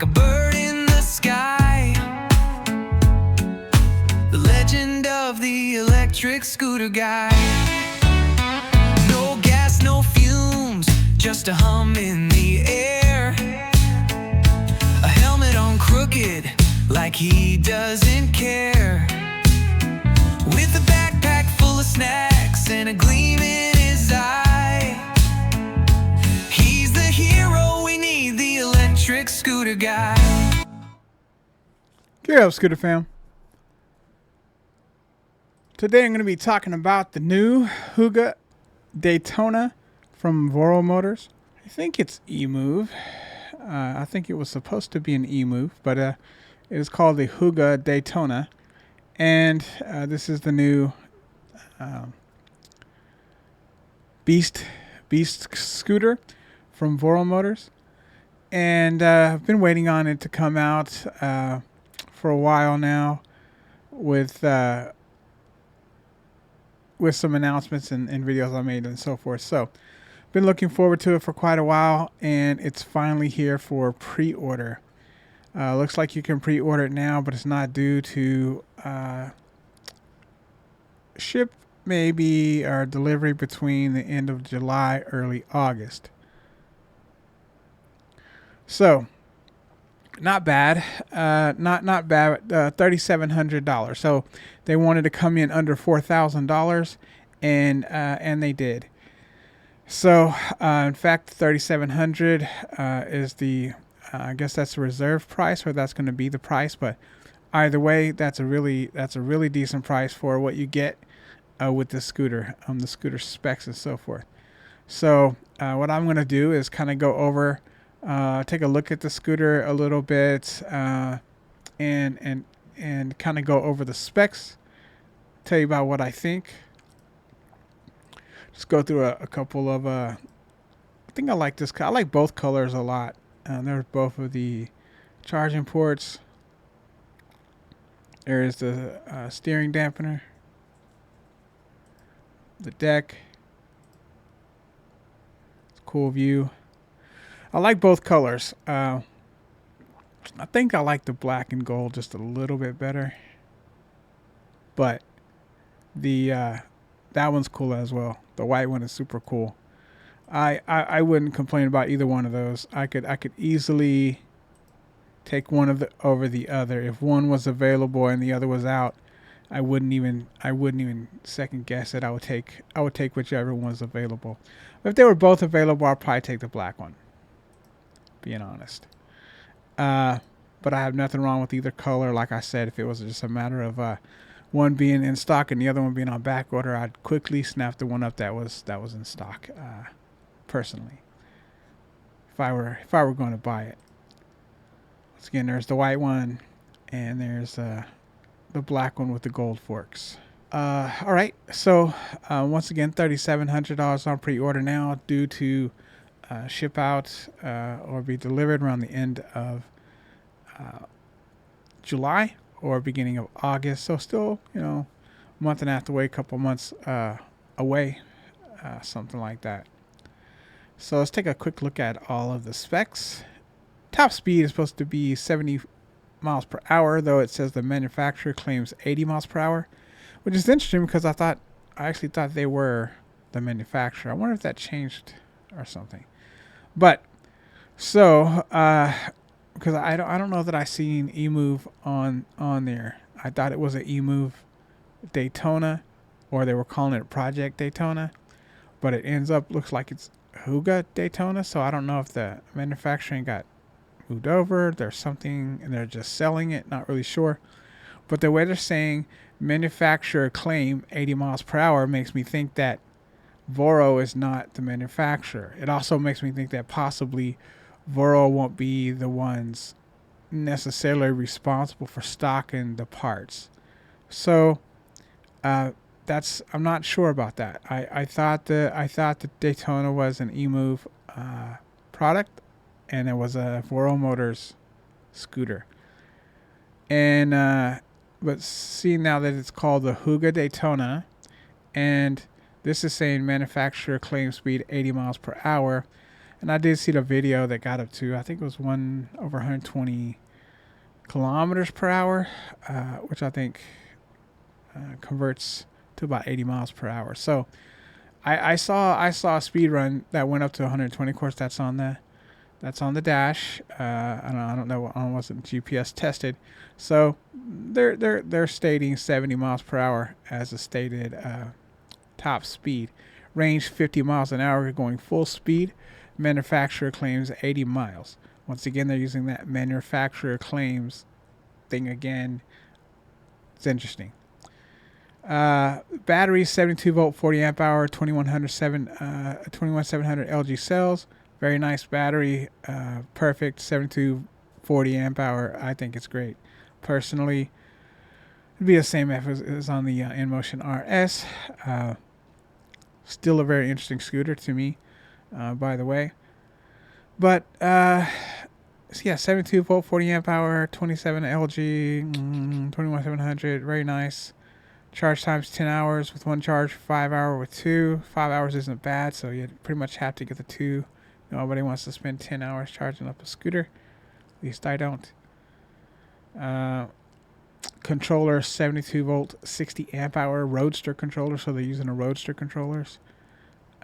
like a bird in the sky. The legend of the electric scooter guy. No gas, no fumes, just a hum in the air. A helmet on crooked, like he doesn't care. With a backpack full of snacks and a gleam in his eye. He's the hero we need, the electric scooter guy. Get up, Scooter fam. Today I'm going to be talking about the new Huga Daytona from Voro Motors. I think it's e-move. I think it was supposed to be an e-move, but it is called the Huga Daytona. And this is the new Beast scooter from Voro Motors. And I've been waiting on it to come out for a while now with some announcements and videos I made and so forth. So been looking forward to it for quite a while, and it's finally here for pre-order. Looks like you can pre-order it now, but it's not due to ship maybe or delivery between the end of July, early August. So not bad. Not bad. $3,700. So they wanted to come in under $4,000, and they did. So in fact, $3,700 is the I guess that's the reserve price, or that's going to be the price. But either way, that's a really decent price for what you get with the scooter, the scooter specs and so forth. So what I'm going to do is kind of go over, take a look at the scooter a little bit, and kind of go over the specs, tell you about what I think. Just go through a couple of. I think I like this. I like both colors a lot. There's both of the charging ports. There is the steering dampener, the deck. It's a cool view. I like both colors. I think I like the black and gold just a little bit better, but the that one's cool as well. The white one is super cool. I wouldn't complain about either one of those. I could easily take one of the over the other. If one was available and the other was out, I wouldn't even second guess it. I would take whichever one's available. If they were both available, I'd probably take the black one, being honest. But I have nothing wrong with either color. Like I said, if it was just a matter of one being in stock and the other one being on back order, I'd quickly snap the one up that was in stock. Personally, if I were going to buy it. Once again, there's the white one, and there's the black one with the gold forks. All right, so once again, $3,700 on pre-order now, due to ship out or be delivered around the end of July or beginning of August. So still, a month and a half away, a couple months away, something like that. So let's take a quick look at all of the specs. Top speed is supposed to be 70 miles per hour, though it says the manufacturer claims 80 miles per hour, which is interesting because I actually thought they were the manufacturer. I wonder if that changed or something. But so because I don't know that I seen e-move on there. I thought it was an e-move Daytona, or they were calling it Project Daytona, but it looks like it's Huga Daytona. So I don't know if the manufacturing got moved over. There's something and they're just selling it. Not really sure. But the way they're saying manufacturer claim 80 miles per hour makes me think that Voro is not the manufacturer. It also makes me think that possibly Voro won't be the ones necessarily responsible for stocking the parts. So I'm not sure about that. I thought the Daytona was an e-move product, and it was a Voro Motors scooter. And but seeing now that it's called the Huga Daytona, and this is saying manufacturer claim speed 80 miles per hour, And I did see the video that got up to, I think it was over 120 kilometers per hour, which I think converts to about 80 miles per hour. So I saw a speed run that went up to 120. Of course, that's on the dash. I don't know. I wasn't GPS tested, so they're stating 70 miles per hour as a stated top speed. Range 50 miles an hour going full speed. Manufacturer claims 80 miles. Once again, they're using that manufacturer claims thing again. It's interesting. Battery 72 volt 40 amp hour 21700 LG cells. Very nice battery. Perfect 72 40 amp hour. I think it's great. Personally, it'd be the same as on the InMotion RS. Still a very interesting scooter to me, by the way. But so yeah, 72 volt 40 amp hour 27 LG 21700. Very nice. Charge time's 10 hours with one charge, 5 hour with two. 5 hours isn't bad, so you pretty much have to get the two. Nobody wants to spend 10 hours charging up a scooter. At least I don't. Controller 72 volt 60 amp hour Roadster controller, so they're using a Roadster controllers.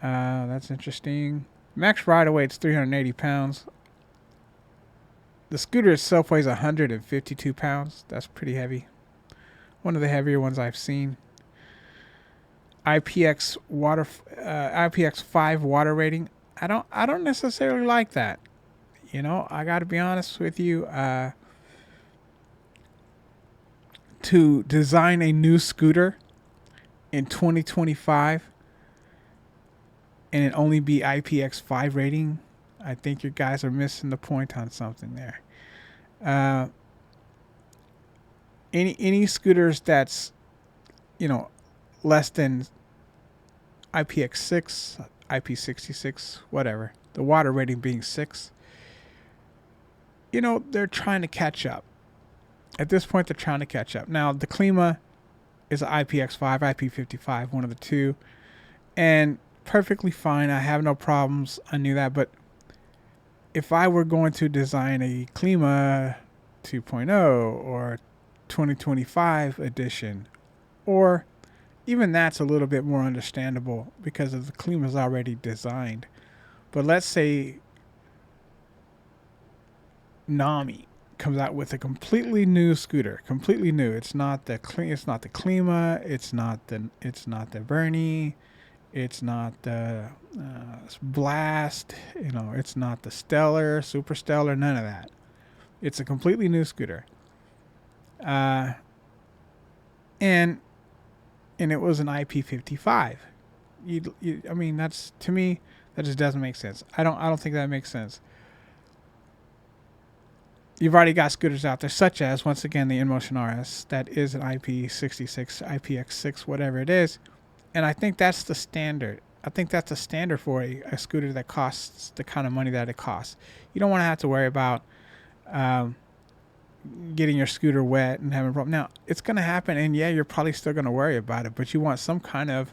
That's interesting. Max ride weight is 380 pounds. The scooter itself weighs 152 pounds. That's pretty heavy. One of the heavier ones I've seen. IPX5 water rating. I don't necessarily like that. I got to be honest with you. To design a new scooter in 2025 and it only be IPX5 rating, I think you guys are missing the point on something there. Any scooters that's less than IPX6, IP66, whatever, the water rating being 6, they're trying to catch up. At this point, they're trying to catch up. Now, the Klima is an IPX5, IP55, one of the two, and perfectly fine. I have no problems. I knew that, but if I were going to design a Klima 2.0 or 2025 edition, or even that's a little bit more understandable because of the Klima's already designed. But let's say Nami comes out with a completely new scooter, completely new. It's not the Klima, it's not the Bernie, it's not the Blast, it's not the Stellar, Super Stellar, none of that. It's a completely new scooter. And it was an IP55. I mean, that's, to me, that just doesn't make sense. I don't think that makes sense. You've already got scooters out there, such as, once again, the InMotion RS, that is an IP66, IPX6, whatever it is. And I think that's the standard. I think that's the standard for a scooter that costs the kind of money that it costs. You don't want to have to worry about getting your scooter wet and having a problem. Now, it's going to happen, and yeah, you're probably still going to worry about it, but you want some kind of,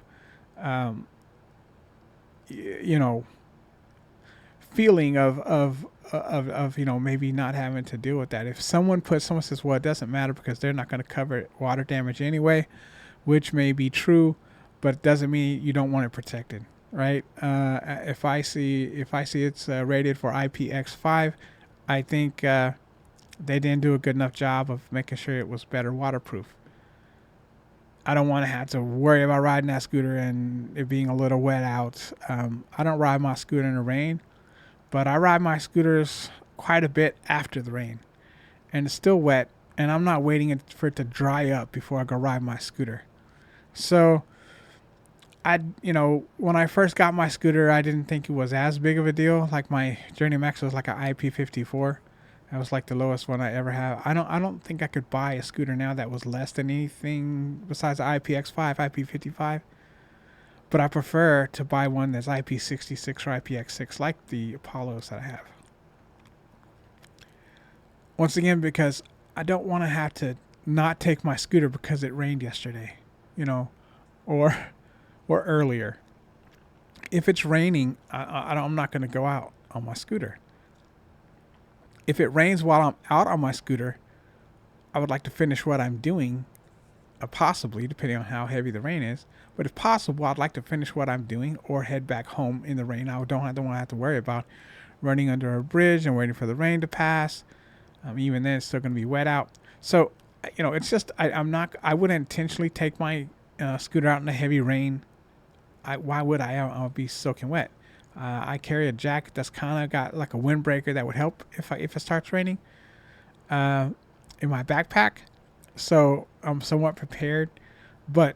feeling of maybe not having to deal with that. If someone says, well, it doesn't matter because they're not going to cover water damage anyway, which may be true, but it doesn't mean you don't want it protected, right? If I see it's rated for IPX5, I think they didn't do a good enough job of making sure it was better waterproof. I don't want to have to worry about riding that scooter and it being a little wet out. I don't ride my scooter in the rain, but I ride my scooters quite a bit after the rain, and it's still wet, and I'm not waiting for it to dry up before I go ride my scooter. So, when I first got my scooter, I didn't think it was as big of a deal. Like my Journey Max was like an IP54. That was like the lowest one I ever have. I don't think I could buy a scooter now that was less than anything besides the IPX5, IP55. But I prefer to buy one that's IP66 or IPX6, like the Apollos that I have. Once again, because I don't want to have to not take my scooter because it rained yesterday, or earlier. if it's raining, I'm not going to go out on my scooter. If it rains while I'm out on my scooter, I would like to finish what I'm doing, possibly, depending on how heavy the rain is. But if possible, I'd like to finish what I'm doing or head back home in the rain. I don't want to have to worry about running under a bridge and waiting for the rain to pass. Even then, it's still going to be wet out. So, it's just I wouldn't intentionally take my scooter out in the heavy rain. Why would I? I'll be soaking wet. I carry a jacket that's kind of got like a windbreaker that would help if it starts raining in my backpack. So I'm somewhat prepared, but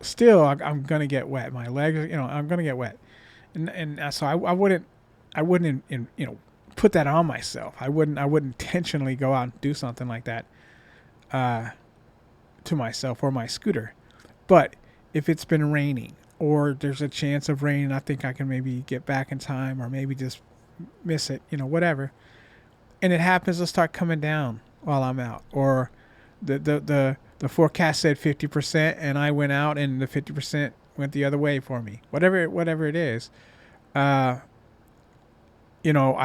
still I'm gonna get wet. My legs, I'm gonna get wet, and so I wouldn't put that on myself. I wouldn't intentionally go out and do something like that to myself or my scooter. But if it's been raining or there's a chance of rain, I think I can maybe get back in time or maybe just miss it, whatever. And it happens to start coming down while I'm out, or the forecast said 50% and I went out and the 50% went the other way for me. Whatever it is. I don't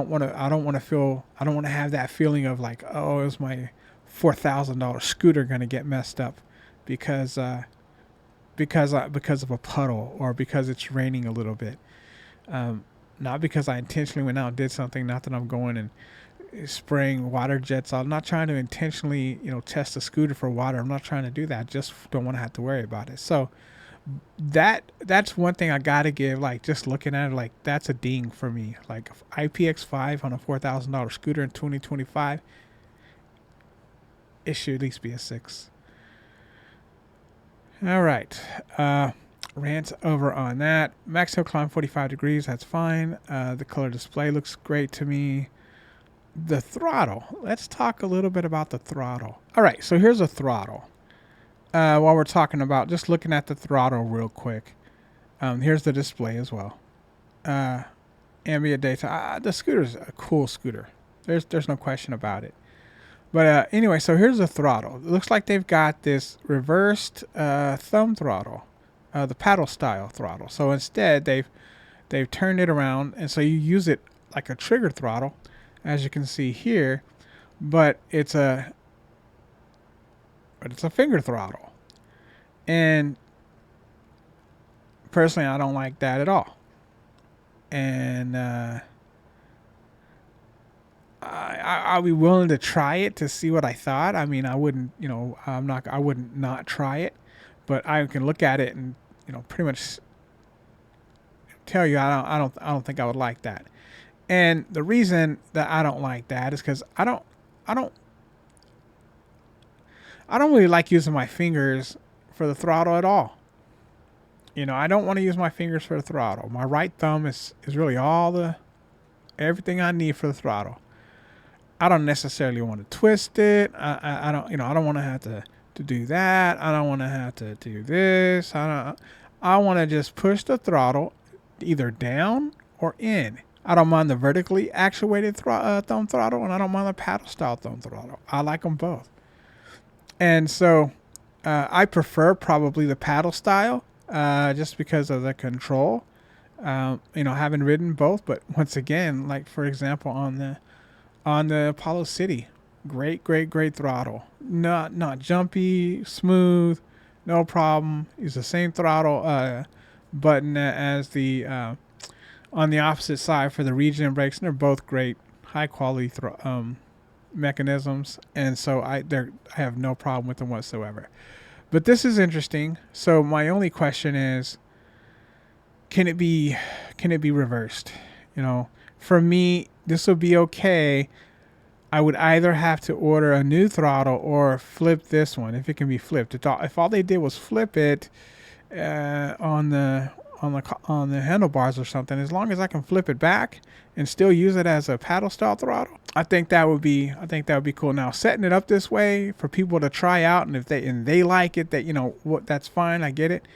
want to have that feeling of like, oh, is my $4,000 scooter going to get messed up because of a puddle or because it's raining a little bit. Not because I intentionally went out and did something. Not that I'm going and spraying water jets. I'm not trying to intentionally, test the scooter for water. I'm not trying to do that. Just don't want to have to worry about it. So that's one thing I gotta give. Like, just looking at it, like, that's a ding for me. Like, IPX5 on a $4,000 scooter in 2025, it should at least be a 6. All right. Rant over on that. Max hill climb 45 degrees. That's fine. The color display looks great to me. The throttle. Let's talk a little bit about the throttle. All right. So here's a throttle. While we're talking about, just looking at the throttle real quick. Here's the display as well. Ambient data. The scooter's a cool scooter. There's no question about it. But anyway, so here's the throttle. It looks like they've got this reversed thumb throttle, the paddle style throttle. So instead, they've turned it around, and so you use it like a trigger throttle, as you can see here, but it's a finger throttle. And personally, I don't like that at all. And I'll be willing to try it to see what I thought. I mean, I wouldn't, I wouldn't not try it, but I can look at it and, pretty much tell you I don't think I would like that. And the reason that I don't like that is because I don't really like using my fingers for the throttle at all. I don't want to use my fingers for the throttle. My right thumb is really everything I need for the throttle. I don't necessarily want to twist it. I don't want to have to do that. I don't want to have to do this. I want to just push the throttle either down or in. I don't mind the vertically actuated thumb throttle, and I don't mind the paddle style thumb throttle. I like them both. And so I prefer probably the paddle style just because of the control. Having ridden both, but once again, like for example on the Apollo City, great throttle. Not jumpy, smooth, no problem. Use the same throttle button as the on the opposite side for the regen brakes, and they're both great, high quality mechanisms, and so I have no problem with them whatsoever. But this is interesting. So my only question is, can it be reversed? For me, this would be okay. I would either have to order a new throttle or flip this one if it can be flipped. If all they did was flip it on the handlebars or something, as long as I can flip it back and still use it as a paddle style throttle, I think that would be cool. Now, setting it up this way for people to try out, and if they like it, that's fine. I get it.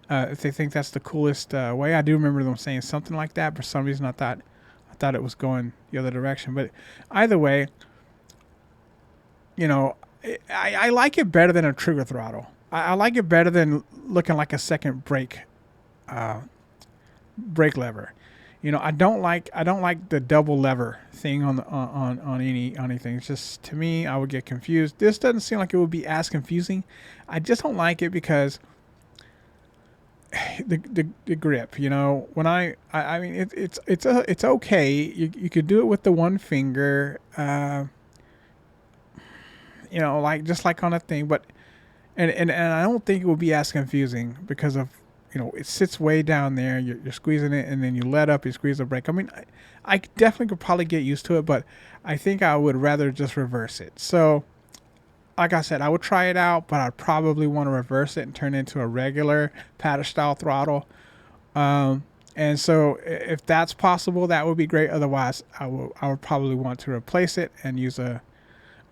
If they think that's the coolest way, I do remember them saying something like that. For some reason, I thought it was going the other direction. But either way, I like it better than a trigger throttle. I like it better than looking like a second brake brake lever. You know, I don't like the double lever thing on anything. It's just, to me, I would get confused. This doesn't seem like it would be as confusing. I just don't like it because the grip. You know, when I mean it's okay. You could do it with the one finger. You know, like just like on a thing, but and I don't think it would be as confusing because of, you know, it sits way down there. You're squeezing it, and then you let up, you squeeze the brake. I mean, I definitely could probably get used to it, but I think I would rather just reverse it. So, like I said, I would try it out, but I'd probably want to reverse it and turn it into a regular paddle style throttle. And so, if that's possible, that would be great. Otherwise, I would probably want to replace it and use a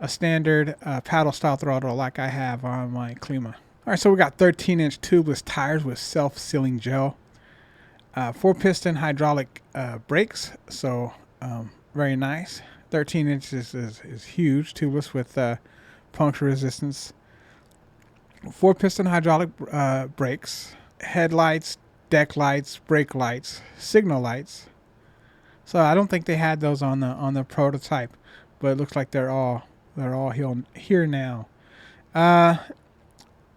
standard paddle style throttle like I have on my Klima. All right, so we got 13-inch tubeless tires with self-sealing gel, 4-piston hydraulic brakes, so very nice. 13 inches is huge, tubeless with puncture resistance. 4-piston hydraulic brakes, headlights, deck lights, brake lights, signal lights. So I don't think they had those on the prototype, but it looks like they're all here now.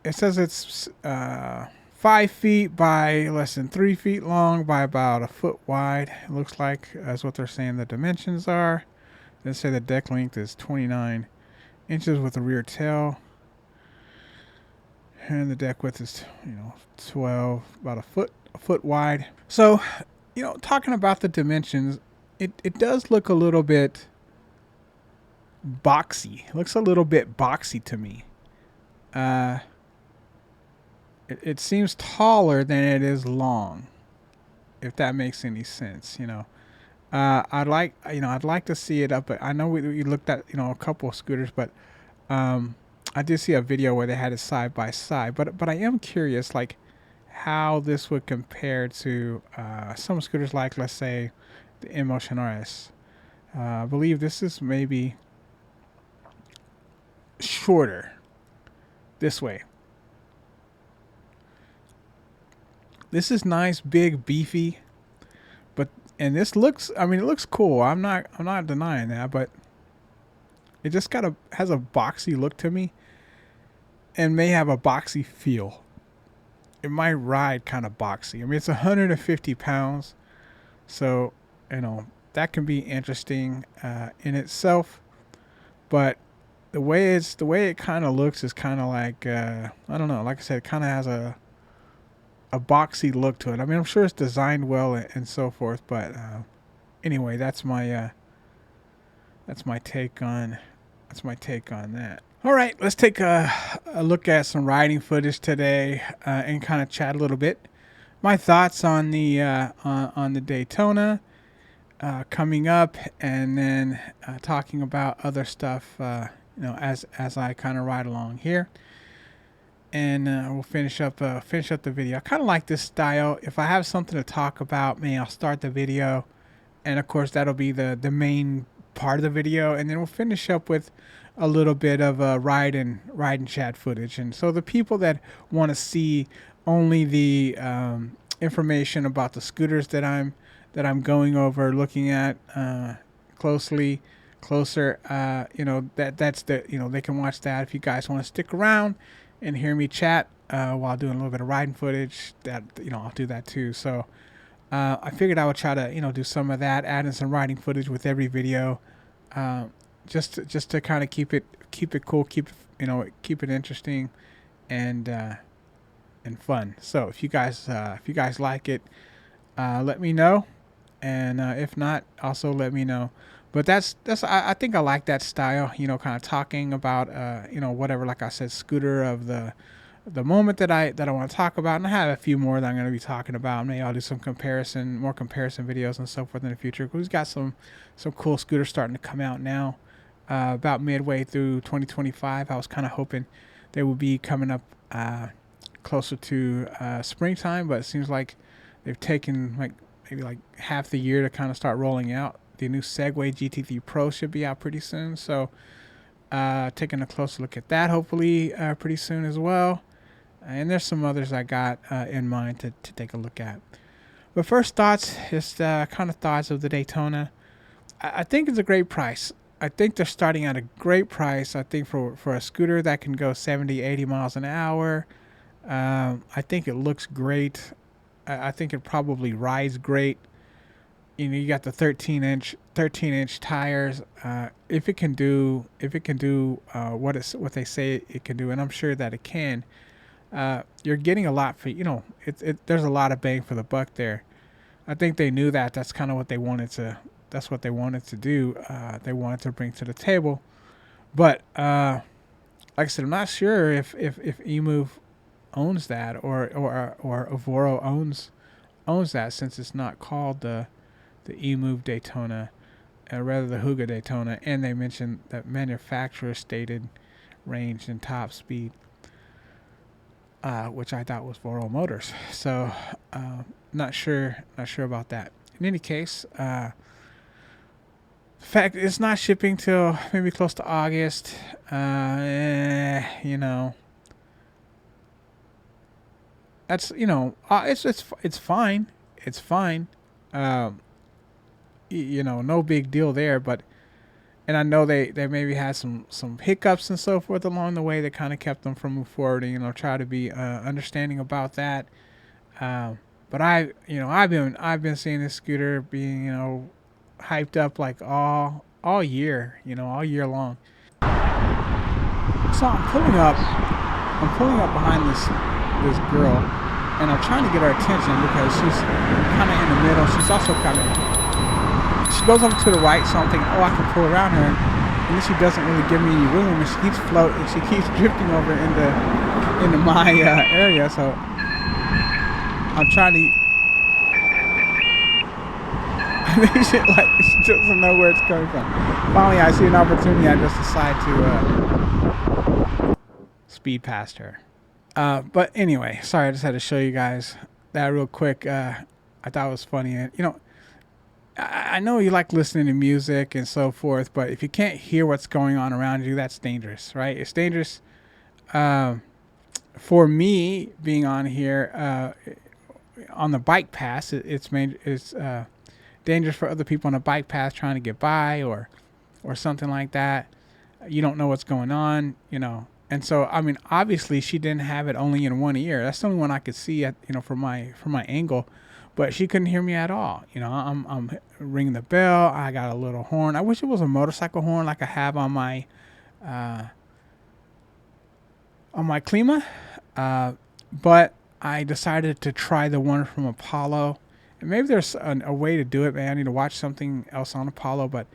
It says it's 5 feet by less than 3 feet long by about a foot wide. It looks like that's what they're saying the dimensions are. They say the deck length is 29 inches with a rear tail, and the deck width is 12, about a foot wide. So, talking about the dimensions, it does look a little bit boxy. It looks a little bit boxy to me. It seems taller than it is long, if that makes any sense. I'd like to see it up. But I know we looked at a couple of scooters, but I did see a video where they had it side by side. But I am curious, like, how this would compare to some scooters, like, let's say the InMotion RS. I believe this is maybe shorter this way. This is nice, big, beefy, and this looks, it looks cool. I'm not denying that, but it just has a boxy look to me, and may have a boxy feel. It might ride kind of boxy. It's 150 pounds, so that can be interesting in itself. But the way it kind of looks is kind of like I don't know. Like I said, it kind of has a boxy look to it. I'm sure it's designed well and so forth, but anyway, that's my take on that. All right, let's take a look at some riding footage today and kind of chat a little bit. My thoughts on the on the Daytona coming up, and then talking about other stuff as I kind of ride along here. And we'll finish up the video. I kind of like this style. If I have something to talk about, I'll start the video, and of course that'll be the main part of the video, and then we'll finish up with a little bit of ride and chat footage. And so the people that want to see only the information about the scooters that I'm going over, looking at closer, that's they can watch that. If you guys want to stick around and hear me chat while doing a little bit of riding footage, that I'll do that too. So I figured I would try to do some of that, add in some riding footage with every video, just to kind of keep it cool, keep it interesting and fun. So if you guys like it, let me know, and if not, also let me know. But I think I like that style, kind of talking about, whatever, like I said, scooter of the moment that I want to talk about. And I have a few more that I'm going to be talking about. Maybe I'll do some more comparison videos and so forth in the future. We've got some cool scooters starting to come out now, about midway through 2025. I was kind of hoping they would be coming up closer to springtime, but it seems like they've taken maybe half the year to kind of start rolling out. The new Segway GT3 Pro should be out pretty soon, so taking a closer look at that hopefully pretty soon as well. And there's some others I got in mind to take a look at. But first thoughts, just kind of thoughts of the Daytona. I think it's a great price. I think they're starting at a great price. I think for a scooter that can go 70, 80 miles an hour, I think it looks great. I think it probably rides great. You know, you got the 13-inch tires. If it can do what they say it can do, and I'm sure that it can. You're getting a lot for, there's a lot of bang for the buck there. I think they knew that. That's kind of what they wanted to. That's what they wanted to do. They wanted to bring to the table. But like I said, I'm not sure if eMove owns that or Voro owns that, since it's not called the eMove Daytona, rather the Huga Daytona, and they mentioned that manufacturer stated range and top speed, which I thought was Voro Motors. So not sure about that. In any case, fact it's not shipping till maybe close to August. That's it's fine. It's fine. No big deal there. But and I know they maybe had some hiccups and so forth along the way that kind of kept them from moving forward. And try to be understanding about that. But I've been seeing this scooter being hyped up like all year, all year long. So I'm pulling up behind this girl, and I'm trying to get her attention because she's kind of in the middle. She's also she goes over to the right, so I'm thinking, oh, I can pull around her, and then she doesn't really give me any room, and she keeps floating, she keeps drifting over into my area. So I'm trying to. She doesn't know where it's coming from. Finally, I see an opportunity. I just decide to speed past her. But anyway, sorry, I just had to show you guys that real quick. I thought it was funny. And, I know you like listening to music and so forth, but if you can't hear what's going on around you, that's dangerous, right? It's dangerous. For me, being on here on the bike pass, it's dangerous for other people on a bike path trying to get by or something like that. You don't know what's going on, And so, I mean, obviously she didn't have it only in one ear. That's the only one I could see from my angle, but she couldn't hear me at all. I'm ringing the bell. I got a little horn. I wish it was a motorcycle horn like I have on my Klima. But I decided to try the one from Apollo. And maybe there's a way to do it, man. I need to watch something else on Apollo, but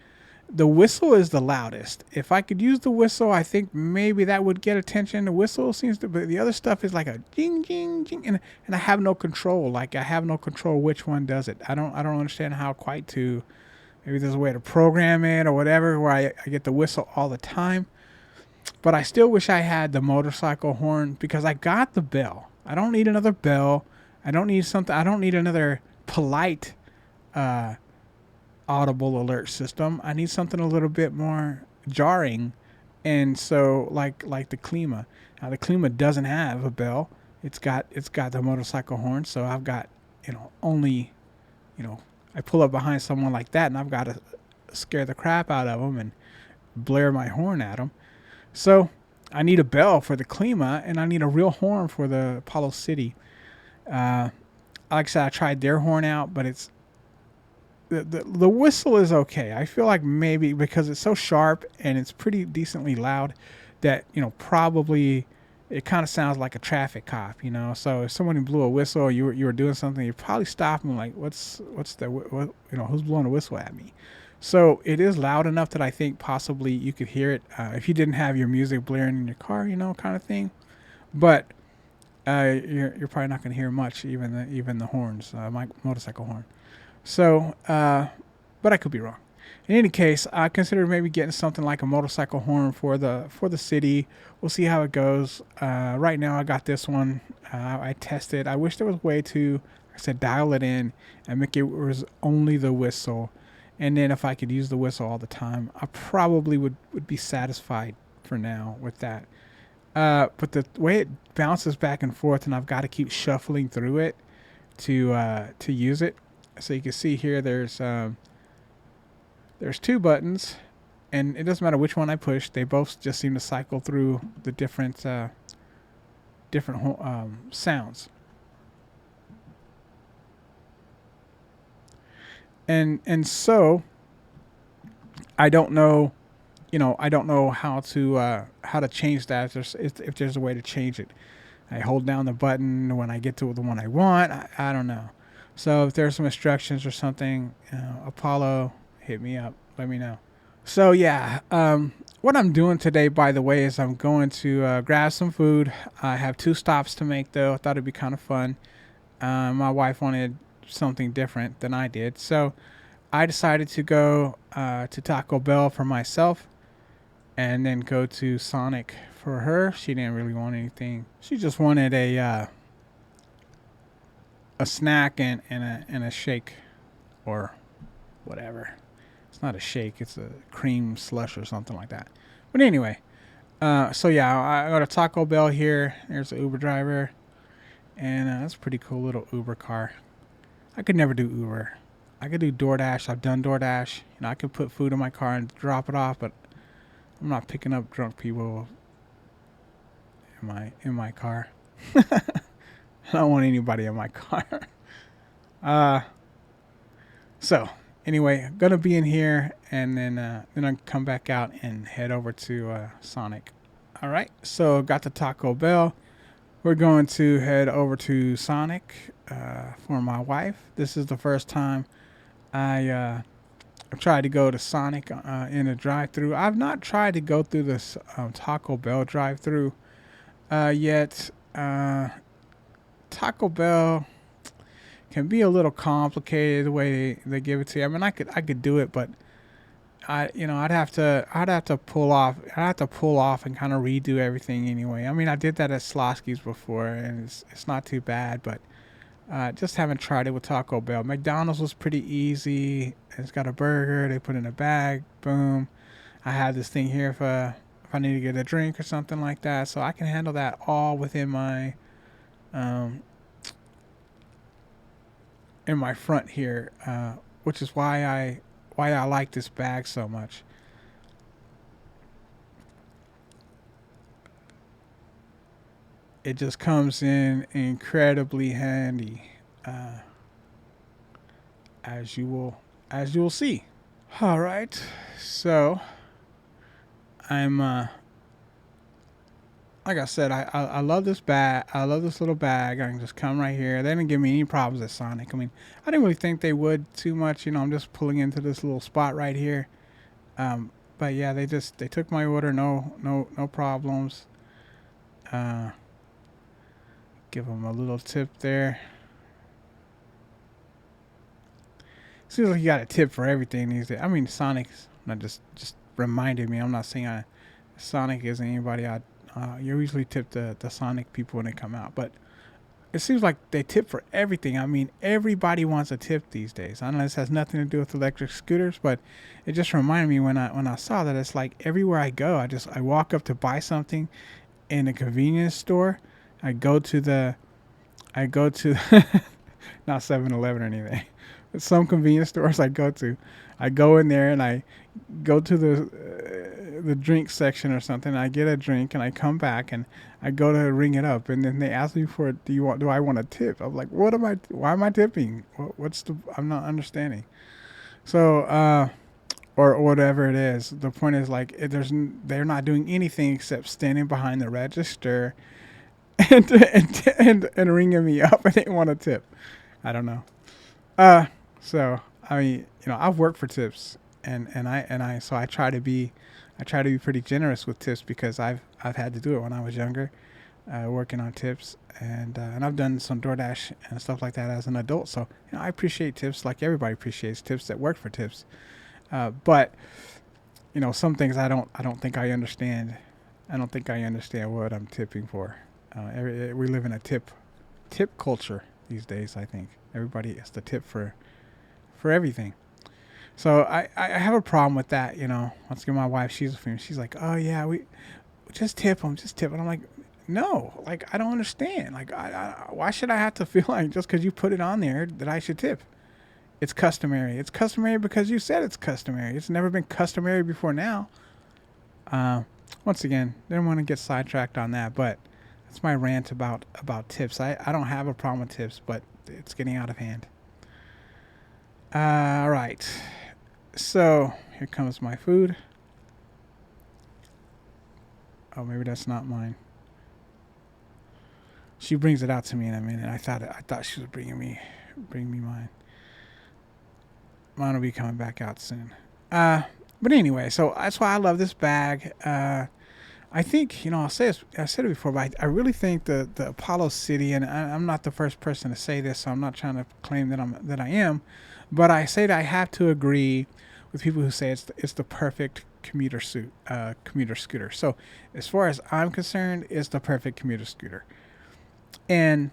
the whistle is the loudest. If I could use the whistle, I think maybe that would get attention. The whistle seems to, but the other stuff is like a jing, jing, jing, and I have no control. Like I have no control which one does it. I don't understand how quite to. Maybe there's a way to program it or whatever where I get the whistle all the time. But I still wish I had the motorcycle horn because I got the bell. I don't need another bell. I don't need something. I don't need another polite audible alert system. I need something a little bit more jarring, and so like the Klima. Now the Klima doesn't have a bell. It's got the motorcycle horn. So I've got only I pull up behind someone like that, and I've got to scare the crap out of them and blare my horn at them. So I need a bell for the Klima, and I need a real horn for the Apollo City. Like I said, I tried their horn out, but it's the whistle is okay. I feel like maybe because it's so sharp and it's pretty decently loud that probably it kind of sounds like a traffic cop. So if someone blew a whistle or you were doing something, you'd probably stop them like, what's who's blowing a whistle at me? So it is loud enough that I think possibly you could hear it if you didn't have your music blaring in your car, kind of thing. But you're probably not going to hear much, even the horns, my motorcycle horn. So, but I could be wrong. In any case, I considered maybe getting something like a motorcycle horn for the city. We'll see how it goes. Right now, I got this one. I tested. I wish there was a way to, like I said, dial it in and make it was only the whistle. And then if I could use the whistle all the time, I probably would be satisfied for now with that. But the way it bounces back and forth, and I've got to keep shuffling through it, to use it. So you can see here there's two buttons, and it doesn't matter which one I push. They both just seem to cycle through the different sounds. And so I don't know, I don't know how to change that. If there's a way to change it. I hold down the button when I get to the one I want. I don't know. So if there's some instructions or something, Apollo, hit me up. Let me know. So yeah, what I'm doing today, by the way, is I'm going to grab some food. I have 2 stops to make, though. I thought it'd be kind of fun. My wife wanted something different than I did, so I decided to go to Taco Bell for myself, and then go to Sonic for her. She didn't really want anything. She just wanted a snack and a shake, or whatever. It's not a shake. It's a cream slush or something like that. But anyway, so yeah, I got a Taco Bell here. There's an Uber driver, and that's a pretty cool little Uber car. I could never do Uber. I could do DoorDash. I've done DoorDash. I could put food in my car and drop it off, but I'm not picking up drunk people in my car. I don't want anybody in my car. So anyway, I'm gonna be in here, and then I'll come back out and head over to Sonic. All right, so got the Taco Bell. We're going to head over to Sonic for my wife. This is the first time I've tried to go to Sonic in a drive-through. I've not tried to go through this Taco Bell drive-through yet. Taco Bell can be a little complicated the way they give it to you. I mean, I could do it, but I'd have to pull off. I'd have to pull off and kind of redo everything anyway. I mean, I did that at Slosky's before, and it's not too bad, but just haven't tried it with Taco Bell. McDonald's was pretty easy. It's got a burger. They put in a bag. Boom. I have this thing here if I need to get a drink or something like that, so I can handle that all within my in my front here, which is why I like this bag so much. It just comes in incredibly handy, as you will see. All right, so I'm like I said, I love this bag. I love this little bag. I can just come right here. They didn't give me any problems at Sonic. I mean, I didn't really think they would too much. I'm just pulling into this little spot right here. But yeah, they took my order. No problems. Give them a little tip there. Seems like you got a tip for everything these days. I mean, Sonic's not just reminded me. I'm not saying Sonic isn't anybody you usually tip the Sonic people when they come out, but it seems like they tip for everything. I mean, everybody wants a tip these days. I know this has nothing to do with electric scooters, but it just reminded me when I saw that. It's like everywhere I go, I walk up to buy something in a convenience store. I go to not 7-Eleven or anything, but some convenience stores I go in there and I go to the drink section or something. I get a drink and I come back and I go to ring it up, and then they ask me for, do I want a tip? I'm like, why am I tipping? I'm not understanding. So, or whatever it is. The point is, like, they're not doing anything except standing behind the register and ringing me up, and they want a tip. I don't know. So I mean, I've worked for tips, and so I try to be pretty generous with tips because I've had to do it when I was younger, working on tips, and I've done some DoorDash and stuff like that as an adult. So I appreciate tips like everybody appreciates tips that work for tips. But some things I don't think I understand. I don't think I understand what I'm tipping for. We live in a tip culture these days. I think everybody has to tip for everything. So I have a problem with that. Once again, my wife, she's like, oh yeah, we just tip them. And I'm like, no, like I don't understand. Like, why should I have to feel like just because you put it on there that I should tip? It's customary. It's customary because you said it's customary. It's never been customary before now. Uh, Once again, didn't want to get sidetracked on that, but that's my rant about tips. I don't have a problem with tips, but it's getting out of hand. All right. So here comes my food. Oh, maybe that's not mine. She brings it out to me in a minute. I thought she was bring me mine. Mine will be coming back out soon. But anyway, so that's why I love this bag. I think I said it before, but I really think the Apollo City, and I'm not the first person to say this, so I'm not trying to claim that I am, but I say that I have to agree with people who say it's the perfect commuter scooter. So as far as I'm concerned, it's the perfect commuter scooter, and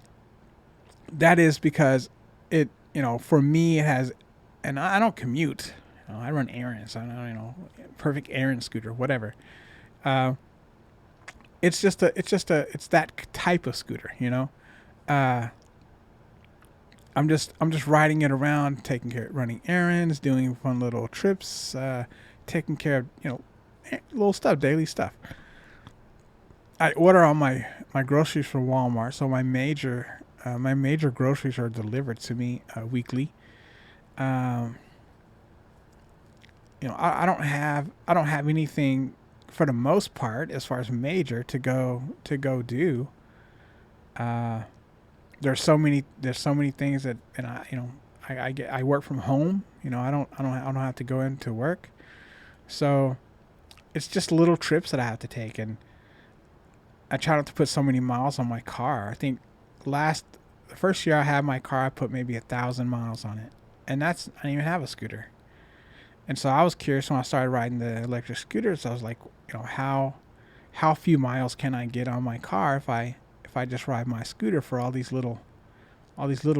that is because for me it has, and I don't commute. I run errands. I don't, perfect errand scooter, whatever. Uh, it's that type of scooter. Uh, I'm just riding it around, taking care, running errands, doing fun little trips, taking care of little stuff, daily stuff. I order all my groceries from Walmart, so my major groceries are delivered to me weekly. Um, I don't have anything for the most part as far as major to go do. Uh, there's so many things that, and I work from home. I don't have to go into work, so it's just little trips that I have to take, and I try not to put so many miles on my car. I think last the first year I had my car, I put maybe 1,000 miles on it, and I didn't even have a scooter. And so I was curious when I started riding the electric scooters. I was like, how few miles can I get on my car if I just ride my scooter for all these little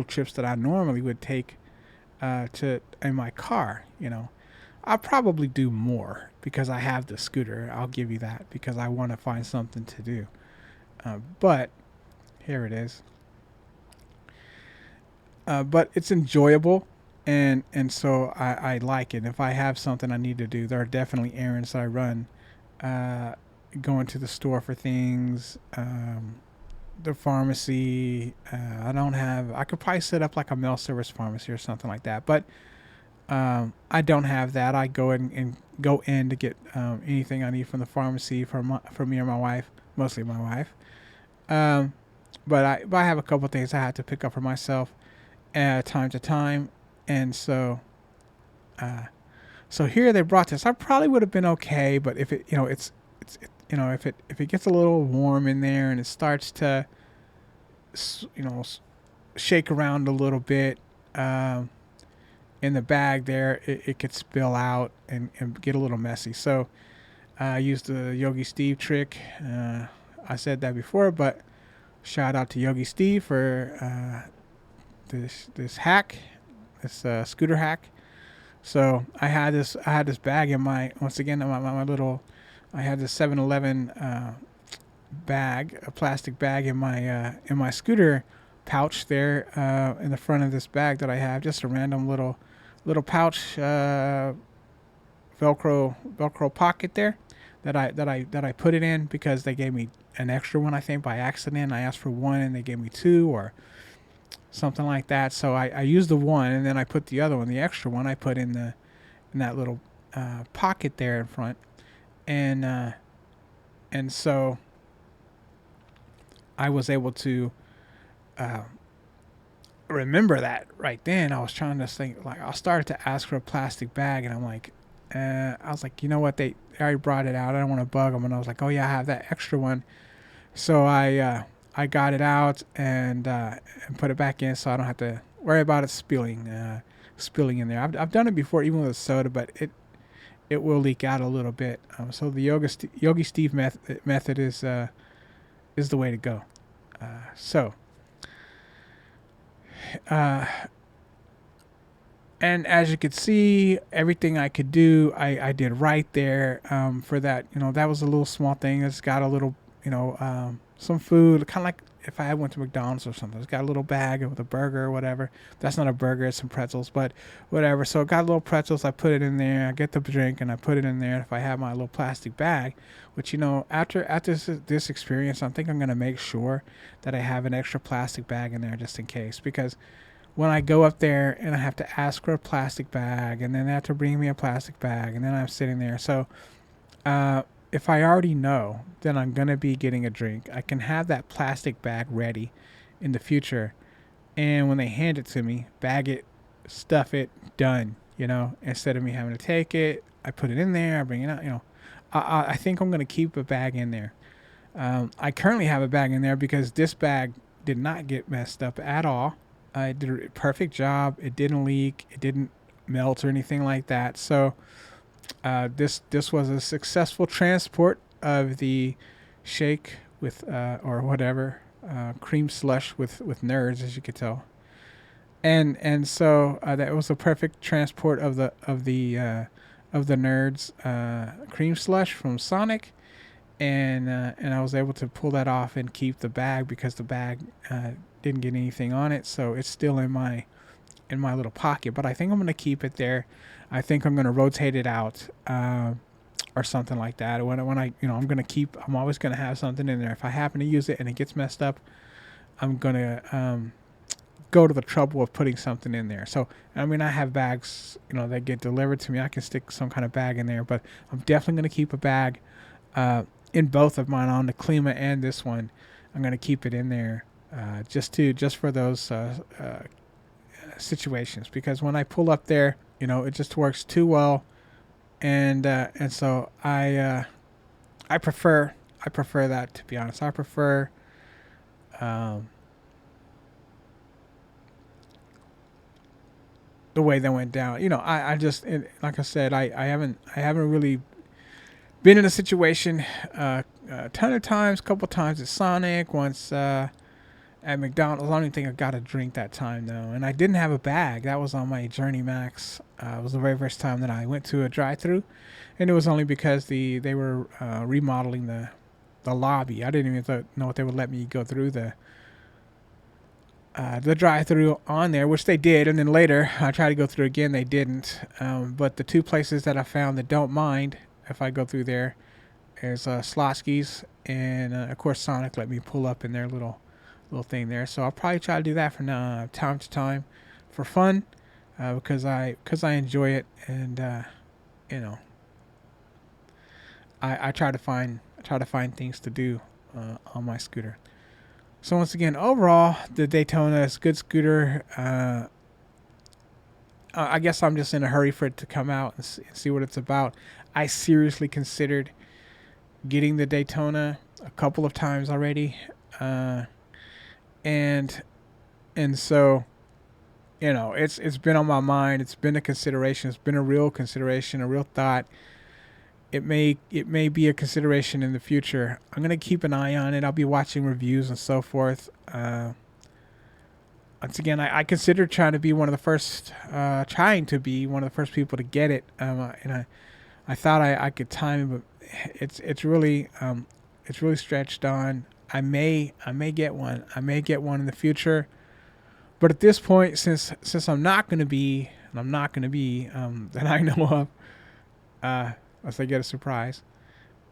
trips that I normally would take to in my car. I'll probably do more because I have the scooter. I'll give you that because I want to find something to do. But here it is. But it's enjoyable, and so I like it. If I have something I need to do, there are definitely errands that I run, uh, going to the store for things, the pharmacy. I don't have. I could probably set up like a mail service pharmacy or something like that, but I don't have that. I go in to get anything I need from the pharmacy for me or my wife, mostly my wife. Um, but I have a couple things I have to pick up for myself time to time, and uh, so here they brought this. I probably would have been okay, but if it if it gets a little warm in there and it starts to shake around a little bit in the bag there, it could spill out and get a little messy. So I used the Yogi Steve trick. I said that before, but shout out to Yogi Steve for this hack, this scooter hack. So I had this bag in my once again my little. I had this 7-Eleven bag, a plastic bag in my scooter pouch there in the front of this bag that I have, just a random little pouch, Velcro pocket there that I put it in because they gave me an extra one, I think, by accident. I asked for one and they gave me two or something like that. So I used the one and then I put the other one, the extra one, I put in that little pocket there in front, and so I was able to uh, remember that right then. I was trying to think, like, I started to ask for a plastic bag, and I'm like, I was like, you know what, they already brought it out. I don't want to bug them, and I was like, oh yeah, I have that extra one. So I got it out and put it back in, so I don't have to worry about it spilling in there. I've done it before, even with soda, but it will leak out a little bit. So the Yogi Steve method is the way to go. So and as you could see, everything I could do, I did right there. For that, that was a little small thing. It's got a little, some food, kind of like if I went to McDonald's or something. It's got a little bag with a burger or whatever. That's not a burger, it's some pretzels, but whatever. So it got little pretzels. I put it in there. I get the drink and I put it in there. If I have my little plastic bag, which after this experience, I think I'm gonna make sure that I have an extra plastic bag in there just in case, because when I go up there and I have to ask for a plastic bag, and then they have to bring me a plastic bag, and then I'm sitting there. So if I already know that I'm going to be getting a drink, I can have that plastic bag ready in the future. And when they hand it to me, bag it, stuff it, done. Instead of me having to take it, I put it in there, I bring it out. I think I'm going to keep a bag in there. I currently have a bag in there because this bag did not get messed up at all. It did a perfect job. It didn't leak. It didn't melt or anything like that. So this was a successful transport of the shake with or whatever cream slush with nerds, as you could tell, and so that was a perfect transport of the nerds cream slush from Sonic, and I was able to pull that off and keep the bag because the bag didn't get anything on it, so it's still in my little pocket. But I think I'm gonna keep it there. I think I'm gonna rotate it out or something like that. When I I'm always gonna have something in there. If I happen to use it and it gets messed up, I'm gonna go to the trouble of putting something in there. So I have bags that get delivered to me. I can stick some kind of bag in there, but I'm definitely gonna keep a bag in both of mine, on the Klima and this one. I'm gonna keep it in there just for those situations, because when I pull up there, it just works too well, and so I prefer that, to be honest. I prefer the way that went down. I just like I said, I haven't really been in a situation a ton of times. A couple times at Sonic, once at McDonald's. I don't even think I got a drink that time though, and I didn't have a bag. That was on my Journey Max. It was the very first time that I went to a drive-through, and it was only because they were remodeling the lobby. I didn't even know if they would let me go through the drive-through on there, which they did, and then later I tried to go through again. They didn't. But the two places that I found that don't mind if I go through there is Slotsky's, and of course Sonic let me pull up in their little thing there. So I'll probably try to do that from time to time for fun, because I enjoy it, and I try to find things to do on my scooter. So once again, overall, the Daytona is a good scooter. I guess I'm just in a hurry for it to come out and see what it's about. I seriously considered getting the Daytona a couple of times already, and so it's been on my mind. It's been a consideration. It's been a real consideration, a real thought. It may be a consideration in the future. I'm gonna keep an eye on it. I'll be watching reviews and so forth. Once again, I considered trying to be one of the first people to get it. And I thought I could time it, but it's really stretched on. I may get one. I may get one in the future. But at this point, since I'm not gonna be that I know of, unless I get a surprise,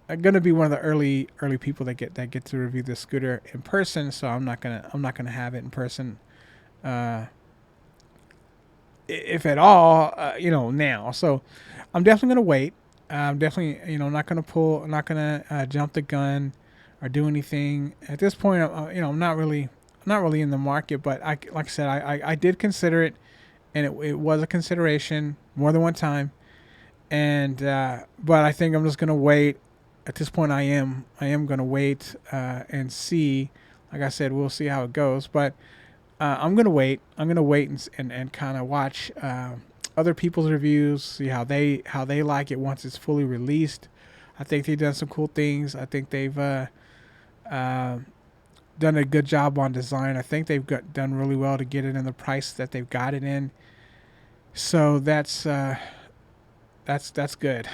I'm gonna be one of the early people that get to review this scooter in person. So I'm not gonna have it in person, if at all, now. So I'm definitely gonna wait. I'm definitely not gonna jump the gun or do anything at this point. I'm not really in the market, but like I said, I did consider it, and it was a consideration more than one time. And but I think I'm just gonna wait. At this point, I am gonna wait and see. Like I said, we'll see how it goes. But I'm gonna wait. I'm gonna wait and kind of watch other people's reviews, see how they like it once it's fully released. I think they've done some cool things. I think they've done a good job on design. I think they've done really well to get it in the price that they've got it in. So that's good.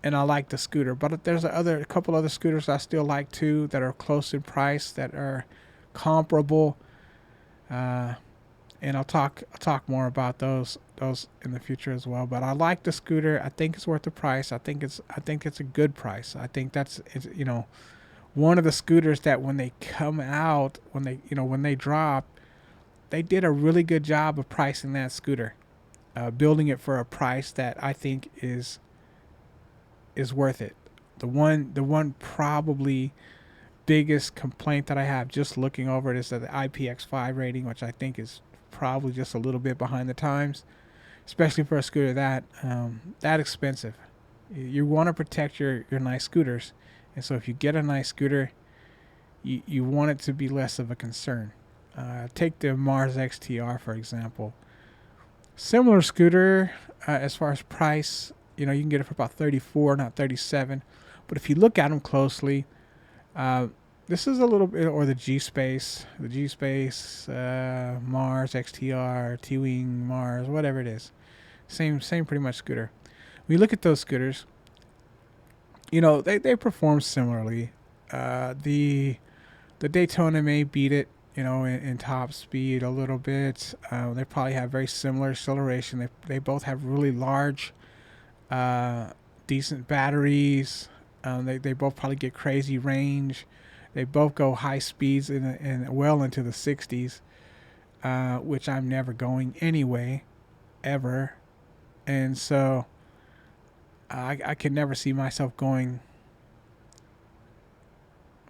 and I like the scooter. But there's a couple other scooters I still like too that are close in price, that are comparable. And I'll talk more about those in the future as well. But I like the scooter. I think it's worth the price. I think it's a good price. I think it's one of the scooters that when they come out, when they drop, they did a really good job of pricing that scooter, building it for a price that I think is worth it. The one probably biggest complaint that I have just looking over it is that the IPX5 rating, which I think is probably just a little bit behind the times, especially for a scooter that expensive. You want to protect your nice scooters, and so if you get a nice scooter, you want it to be less of a concern. Take the Mars XTR for example. Similar scooter as far as price. You can get it for about 34, not 37. But if you look at them closely, this is a little bit, or the G Space, Mars XTR, T-Wing Mars, whatever it is, same pretty much scooter. When you look at those scooters, they perform similarly. The Daytona may beat it, in top speed a little bit. They probably have very similar acceleration. They both have really large, decent batteries. They both probably get crazy range. They both go high speeds in well into the 60s, which I'm never going anyway, ever. And so I could never see myself going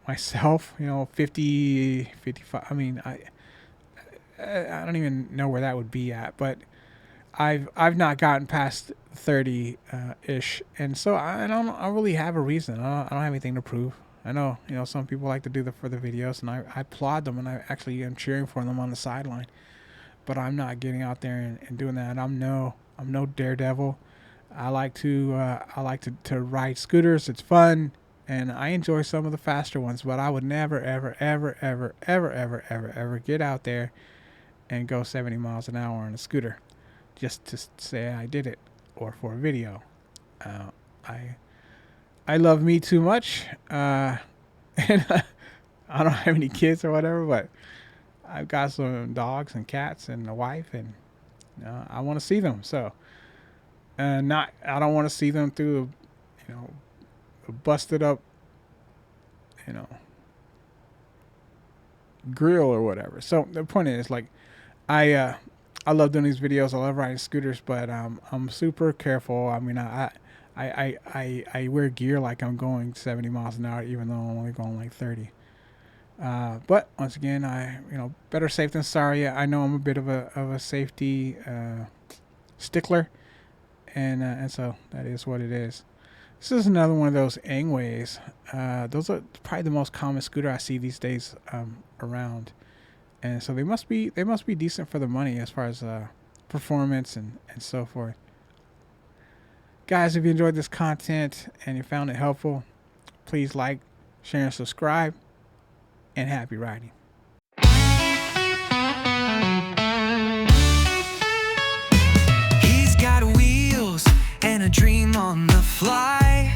myself, 50, 55. I mean, I don't even know where that would be at, but I've not gotten past 30 ish, and so I don't really have a reason. I don't have anything to prove. I know some people like to do for the videos, and I applaud them, and I actually am cheering for them on the sideline. But I'm not getting out there and doing that. I'm no daredevil. I like to ride scooters. It's fun, and I enjoy some of the faster ones. But I would never ever get out there and go 70 miles an hour on a scooter just to say I did it or for a video. I love me too much, and I don't have any kids or whatever, but I've got some dogs and cats and a wife, and I want to see them. So, I don't want to see them through, a busted up, grill or whatever. So the point is, like, I love doing these videos. I love riding scooters, but I'm super careful. I mean, I wear gear like I'm going 70 miles an hour, even though I'm only going like 30. But once again, better safe than sorry. I know I'm a bit of a safety stickler, and so that is what it is. This is another one of those Angways. Those are probably the most common scooter I see these days around, and so they must be decent for the money as far as performance and so forth. Guys, if you enjoyed this content and you found it helpful, please like, share, and subscribe, and happy riding. He's got wheels and a dream on the fly.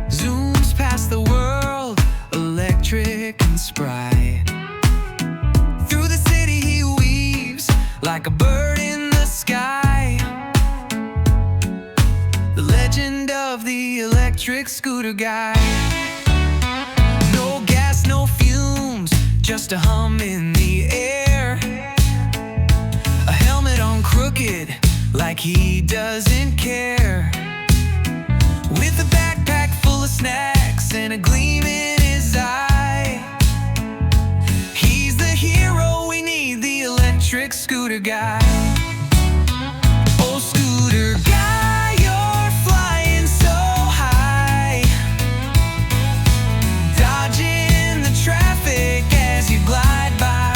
Zooms past the world, electric and spry. Through the city he weaves like a bird in the sky. The legend of the electric scooter guy. No gas, no fumes, just a hum in the air. A helmet on crooked, like he doesn't care. With a backpack full of snacks and a gleam in his eye. He's the hero we need, the electric scooter guy. Oh, scooter guy, you're flying so high, dodging the traffic as you glide by.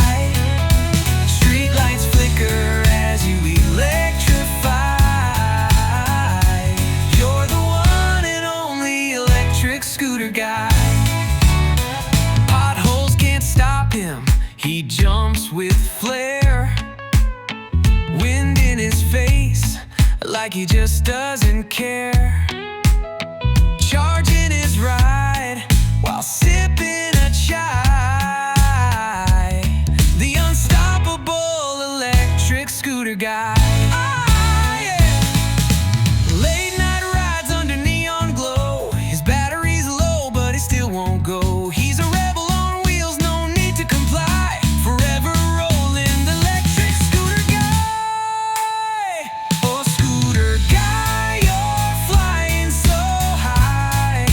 Street lights flicker as you electrify. You're the one and only electric scooter guy. Potholes can't stop him, he jumps with flair. Wind in his face, like he just doesn't care. while sipping a chai. The unstoppable electric scooter guy. Ah, yeah. Late night rides under neon glow. His battery's low, but it still won't go. He's a rebel on wheels, no need to comply. Forever rolling, the electric scooter guy. Oh, scooter guy, you're flying so high,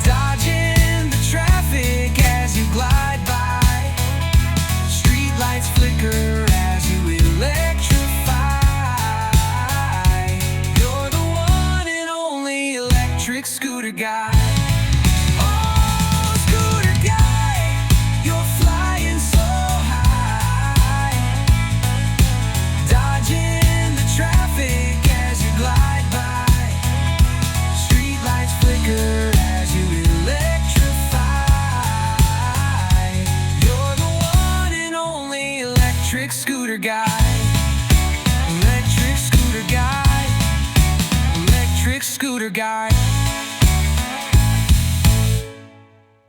dodging the traffic as you glide by. Street lights flicker as you electrify. You're the one and only electric scooter guy. Oh, scooter guy, you're flying so high, dodging the traffic as you glide by. Street lights flicker as you electrify. You're the one and only electric scooter guy. Electric scooter guy. Electric scooter guy.